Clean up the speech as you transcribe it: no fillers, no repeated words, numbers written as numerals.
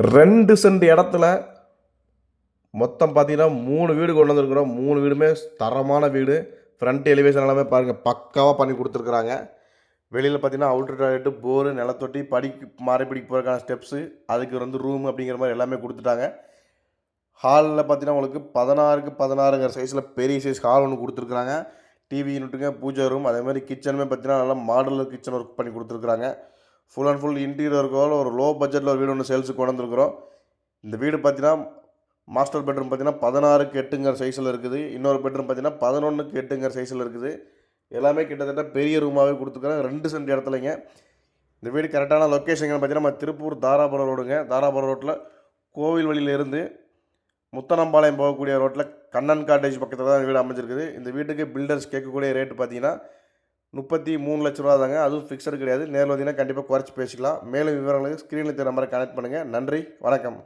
2 send இடத்துல மொத்தம் பார்த்தீங்கன்னா 3 வீடு கொண்டு வந்திருக்கிறோம். 3 வீடுமே தரமான வீடு. ஃப்ரண்ட் எலிவேஷன் எல்லாமே பாருங்கள் பக்காவாக பண்ணி கொடுத்துருக்குறாங்க. வெளியில் பார்த்தீங்கன்னா அவுட்டர் டாய்லெட்டு, போரு, நிலத்தொட்டி, மாரைப்படிக்கு போகிறதுக்கான ஸ்டெப்ஸு, அதுக்கு வந்து ரூம் அப்படிங்கிற மாதிரி எல்லாமே கொடுத்துட்டாங்க. ஹாலில் பார்த்தீங்கன்னா உங்களுக்கு 16க்கு 16ங்கிற சைஸில் பெரிய சைஸ் ஹால் ஒன்று கொடுத்துருக்குறாங்க. டிவி யூனிட்டுங்க, பூஜை ரூம், அதே மாதிரி கிச்சனுமே பார்த்தீங்கன்னா நல்லா மாடலர் கிச்சன் ஒர்க் பண்ணி கொடுத்துருக்குறாங்க. ஃபுல் அண்ட் ஃபுல் இன்டீரியர் ஒர்க்கோட ஒரு லோ பட்ஜெட்டில் ஒரு வீடு ஒன்று சேல்ஸுக்கு கொண்டு வந்துருக்குறோம். இந்த வீடு பார்த்தீங்கன்னா மாஸ்டர் பெட்ரூம் பார்த்தீங்கன்னா 16க்கு 8ங்கிற சைஸில் இருக்குது. இன்னொரு பெட்ரூம் பார்த்தீங்கன்னா 11க்கு 8ங்கிற சைஸில் இருக்குது. எல்லாமே கிட்டத்தட்ட பெரிய ரூமாகவே கொடுத்துருக்குறாங்க. 2 சென்ட் இடத்துலைங்க. இந்த வீடு கரெக்டான லொக்கேஷன் பார்த்தீங்கன்னா நம்ம திருப்பூர் தாராபுரம் ரோடுங்க. தாராபுரம் ரோட்டில் கோவில் வழியிலேருந்து முத்தனம்பாளையம் போகக்கூடிய ரோட்டில் கண்ணன் காட்டேஜ் பக்கத்தில் தான் இந்த வீடு அமைஞ்சிருக்குது. இந்த வீட்டுக்கு பில்டர்ஸ் கேட்கக்கூடிய ரேட்டு பார்த்தீங்கன்னா 33 லட்ச ரூபா தாங்க. அதுவும் ஃபிக்ஸடு கிடையாது. நேரில் வந்தீங்கன்னா கண்டிப்பாக குறைச்சி பேசிக்கலாம். மேலும் விவரங்களுக்கு ஸ்க்ரீனில் தெரிய நம்பரை கனெக்ட் பண்ணுங்கள். நன்றி, வணக்கம்.